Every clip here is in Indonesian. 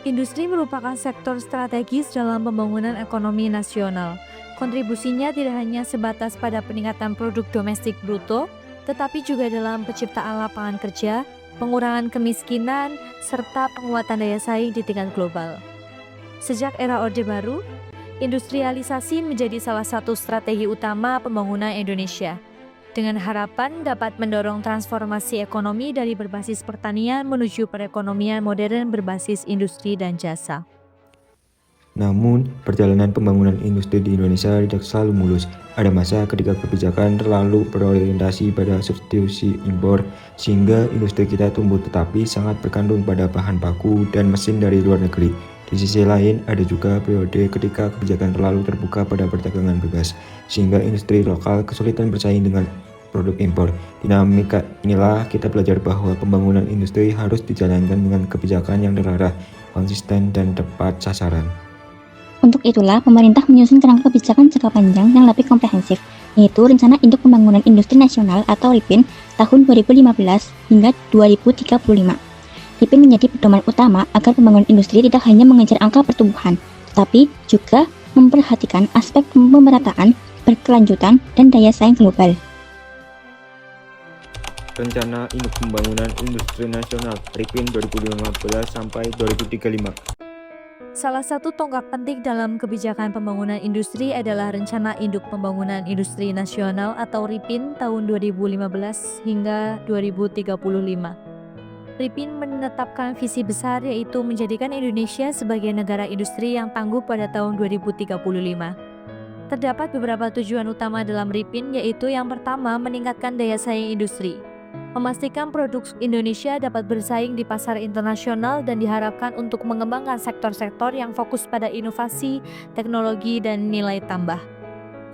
Industri merupakan sektor strategis dalam pembangunan ekonomi nasional. Kontribusinya tidak hanya sebatas pada peningkatan produk domestik bruto, tetapi juga dalam penciptaan lapangan kerja, pengurangan kemiskinan, serta penguatan daya saing di tingkat global. Sejak era Orde Baru, industrialisasi menjadi salah satu strategi utama pembangunan Indonesia, dengan harapan dapat mendorong transformasi ekonomi dari berbasis pertanian menuju perekonomian modern berbasis industri dan jasa. Namun, perjalanan pembangunan industri di Indonesia tidak selalu mulus. Ada masa ketika kebijakan terlalu berorientasi pada substitusi impor, sehingga industri kita tumbuh tetapi sangat bergantung pada bahan baku dan mesin dari luar negeri. Di sisi lain, ada juga periode ketika kebijakan terlalu terbuka pada perdagangan bebas, sehingga industri lokal kesulitan bersaing dengan produk impor. Dinamika inilah kita belajar bahwa pembangunan industri harus dijalankan dengan kebijakan yang terarah, konsisten, dan tepat sasaran. Untuk itulah, pemerintah menyusun kerangka kebijakan jangka panjang yang lebih komprehensif, yaitu Rencana Induk Pembangunan Industri Nasional atau RIPIN tahun 2015 hingga 2035. RIPIN menjadi pedoman utama agar pembangunan industri tidak hanya mengejar angka pertumbuhan, tetapi juga memperhatikan aspek pemerataan, berkelanjutan, dan daya saing global. Rencana Induk Pembangunan Industri Nasional RIPIN 2015 sampai 2035. Salah satu tonggak penting dalam kebijakan pembangunan industri adalah Rencana Induk Pembangunan Industri Nasional atau RIPIN tahun 2015 hingga 2035. RIPIN menetapkan visi besar yaitu menjadikan Indonesia sebagai negara industri yang tangguh pada tahun 2035. Terdapat beberapa tujuan utama dalam RIPIN, yaitu yang pertama, meningkatkan daya saing industri. Memastikan produk Indonesia dapat bersaing di pasar internasional dan diharapkan untuk mengembangkan sektor-sektor yang fokus pada inovasi, teknologi, dan nilai tambah.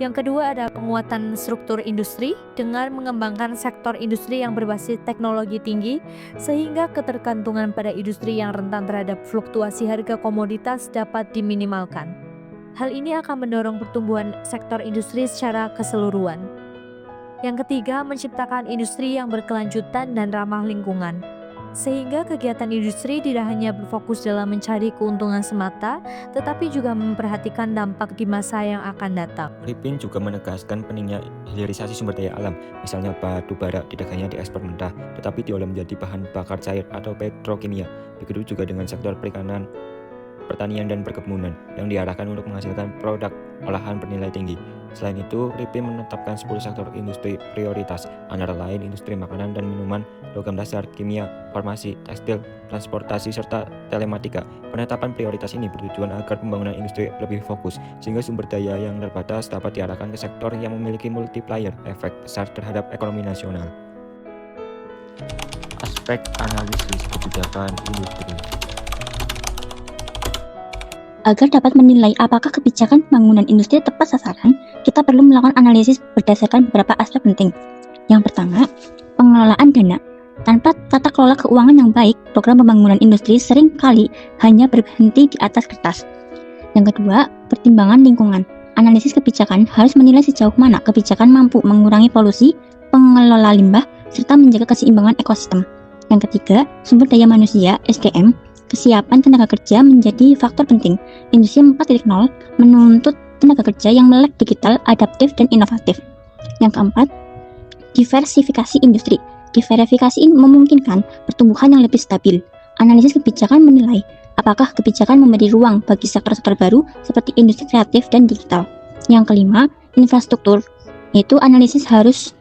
Yang kedua ada penguatan struktur industri dengan mengembangkan sektor industri yang berbasis teknologi tinggi sehingga ketergantungan pada industri yang rentan terhadap fluktuasi harga komoditas dapat diminimalkan. Hal ini akan mendorong pertumbuhan sektor industri secara keseluruhan. Yang ketiga, menciptakan industri yang berkelanjutan dan ramah lingkungan, sehingga kegiatan industri tidak hanya berfokus dalam mencari keuntungan semata, tetapi juga memperhatikan dampak di masa yang akan datang. RIPIN juga menegaskan pentingnya hilirisasi sumber daya alam, misalnya batu bara tidak hanya diekspor mentah, tetapi diolah menjadi bahan bakar cair atau petrokimia. Begitu juga dengan sektor perikanan, pertanian, dan perkebunan yang diarahkan untuk menghasilkan produk olahan bernilai tinggi. Selain itu, RIPIN menetapkan 10 sektor industri prioritas, antara lain industri makanan dan minuman, logam dasar, kimia, farmasi, tekstil, transportasi, serta telematika. Penetapan prioritas ini bertujuan agar pembangunan industri lebih fokus, sehingga sumber daya yang terbatas dapat diarahkan ke sektor yang memiliki multiplier efek besar terhadap ekonomi nasional. Aspek analisis kebijakan industri. Agar dapat menilai apakah kebijakan pembangunan industri tepat sasaran, kita perlu melakukan analisis berdasarkan beberapa aspek penting. Yang pertama, pengelolaan dana. Tanpa tata kelola keuangan yang baik, program pembangunan industri sering kali hanya berhenti di atas kertas. Yang kedua, pertimbangan lingkungan. Analisis kebijakan harus menilai sejauh mana kebijakan mampu mengurangi polusi, pengelola limbah, serta menjaga keseimbangan ekosistem. Yang ketiga, sumber daya manusia (SDM). Kesiapan tenaga kerja menjadi faktor penting. Industri 4.0 menuntut tenaga kerja yang melek digital, adaptif, dan inovatif. Yang keempat, diversifikasi industri. Diversifikasi ini memungkinkan pertumbuhan yang lebih stabil. Analisis kebijakan menilai apakah kebijakan memberi ruang bagi sektor-sektor baru seperti industri kreatif dan digital. Yang kelima, infrastruktur. Yaitu analisis harus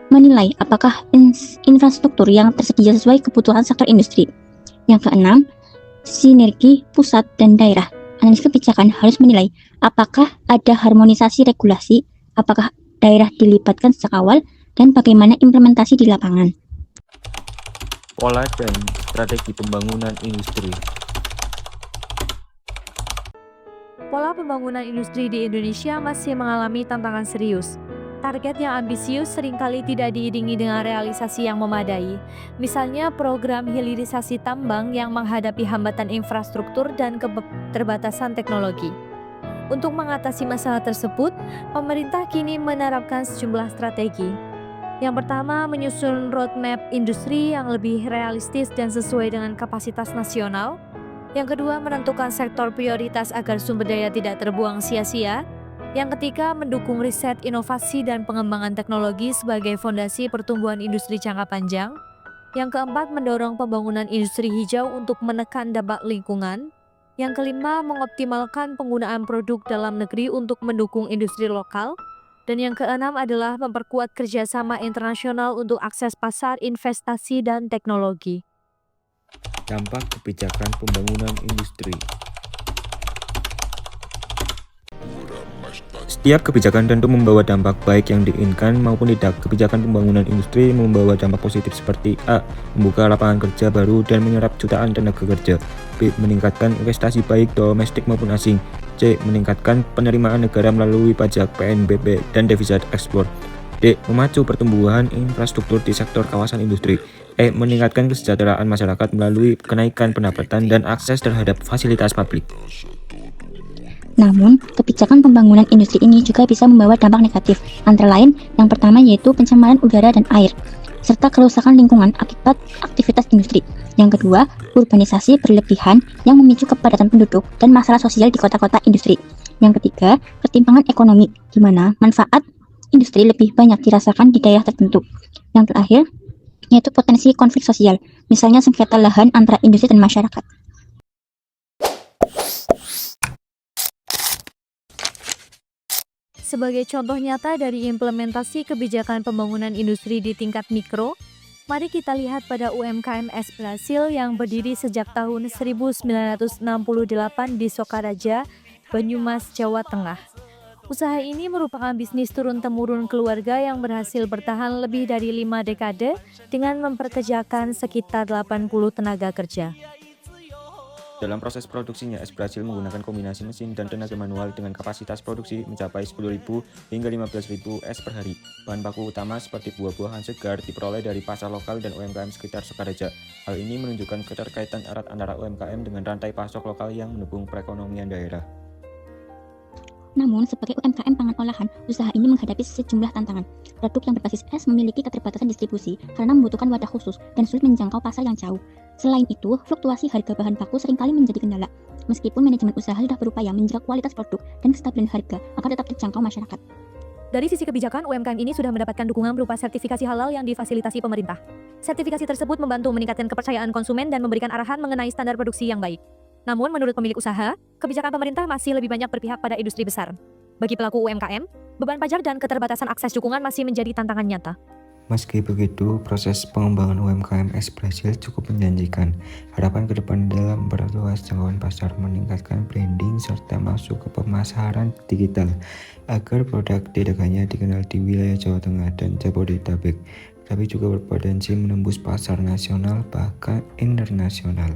menilai apakah infrastruktur yang tersedia sesuai kebutuhan sektor industri. Yang keenam, sinergi pusat dan daerah. Analisis kebijakan harus menilai apakah ada harmonisasi regulasi, apakah daerah dilibatkan sejak awal, dan bagaimana implementasi di lapangan. Pola dan strategi pembangunan industri. Pola pembangunan industri di Indonesia masih mengalami tantangan serius. Target yang ambisius seringkali tidak diiringi dengan realisasi yang memadai. Misalnya program hilirisasi tambang yang menghadapi hambatan infrastruktur dan keterbatasan teknologi. Untuk mengatasi masalah tersebut, pemerintah kini menerapkan sejumlah strategi. Yang pertama, menyusun roadmap industri yang lebih realistis dan sesuai dengan kapasitas nasional. Yang kedua, menentukan sektor prioritas agar sumber daya tidak terbuang sia-sia. Yang ketiga, mendukung riset, inovasi, dan pengembangan teknologi sebagai fondasi pertumbuhan industri jangka panjang. Yang keempat, mendorong pembangunan industri hijau untuk menekan dampak lingkungan. Yang kelima, mengoptimalkan penggunaan produk dalam negeri untuk mendukung industri lokal. Dan yang keenam adalah memperkuat kerjasama internasional untuk akses pasar, investasi, dan teknologi. Dampak kebijakan pembangunan industri. Setiap kebijakan tentu membawa dampak baik yang diinginkan maupun tidak. Kebijakan pembangunan industri membawa dampak positif seperti A. Membuka lapangan kerja baru dan menyerap jutaan tenaga kerja. B. Meningkatkan investasi baik domestik maupun asing. C. Meningkatkan penerimaan negara melalui pajak, PNBP, dan devisa ekspor. D. Memacu pertumbuhan infrastruktur di sektor kawasan industri. E. Meningkatkan kesejahteraan masyarakat melalui kenaikan pendapatan dan akses terhadap fasilitas publik. Namun, kebijakan pembangunan industri ini juga bisa membawa dampak negatif, antara lain yang pertama yaitu pencemaran udara dan air, serta kerusakan lingkungan akibat aktivitas industri. Yang kedua, urbanisasi berlebihan yang memicu kepadatan penduduk dan masalah sosial di kota-kota industri. Yang ketiga, ketimpangan ekonomi, di mana manfaat industri lebih banyak dirasakan di daerah tertentu. Yang terakhir, yaitu potensi konflik sosial, misalnya sengketa lahan antara industri dan masyarakat. Sebagai contoh nyata dari implementasi kebijakan pembangunan industri di tingkat mikro, mari kita lihat pada UMKM Es Brasil yang berdiri sejak tahun 1968 di Sokaraja, Banyumas, Jawa Tengah. Usaha ini merupakan bisnis turun-temurun keluarga yang berhasil bertahan lebih dari 5 dekade dengan memperkerjakan sekitar 80 tenaga kerja. Dalam proses produksinya, Es Brasil menggunakan kombinasi mesin dan tenaga manual dengan kapasitas produksi mencapai 10.000 hingga 15.000 es per hari. Bahan baku utama seperti buah-buahan segar diperoleh dari pasar lokal dan UMKM sekitar Sokaraja. Hal ini menunjukkan keterkaitan erat antara UMKM dengan rantai pasok lokal yang mendukung perekonomian daerah. Namun, sebagai UMKM pangan olahan, usaha ini menghadapi sejumlah tantangan. Produk yang berbasis es memiliki keterbatasan distribusi karena membutuhkan wadah khusus dan sulit menjangkau pasar yang jauh. Selain itu, fluktuasi harga bahan baku seringkali menjadi kendala. Meskipun manajemen usaha sudah berupaya menjaga kualitas produk dan kestabilan harga agar tetap terjangkau masyarakat. Dari sisi kebijakan, UMKM ini sudah mendapatkan dukungan berupa sertifikasi halal yang difasilitasi pemerintah. Sertifikasi tersebut membantu meningkatkan kepercayaan konsumen dan memberikan arahan mengenai standar produksi yang baik. Namun, menurut pemilik usaha, kebijakan pemerintah masih lebih banyak berpihak pada industri besar. Bagi pelaku UMKM, beban pajak dan keterbatasan akses dukungan masih menjadi tantangan nyata. Meski begitu, proses pengembangan UMKM Es Brasil cukup menjanjikan. Harapan ke depan dalam memperluas jangkauan pasar, meningkatkan branding, serta masuk ke pemasaran digital, agar produk dagangannya dikenal di wilayah Jawa Tengah dan Jabodetabek, tapi juga berpotensi menembus pasar nasional bahkan internasional.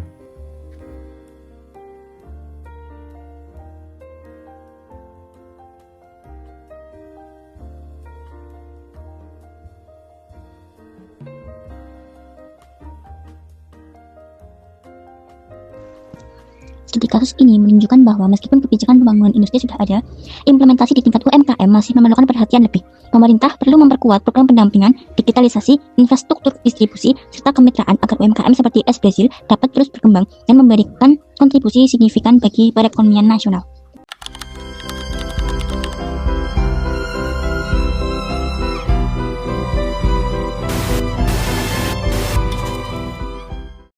Studi kasus ini menunjukkan bahwa meskipun kebijakan pembangunan industri sudah ada, implementasi di tingkat UMKM masih memerlukan perhatian lebih. Pemerintah perlu memperkuat program pendampingan, digitalisasi, infrastruktur distribusi, serta kemitraan agar UMKM seperti Es Brasil dapat terus berkembang dan memberikan kontribusi signifikan bagi perekonomian nasional.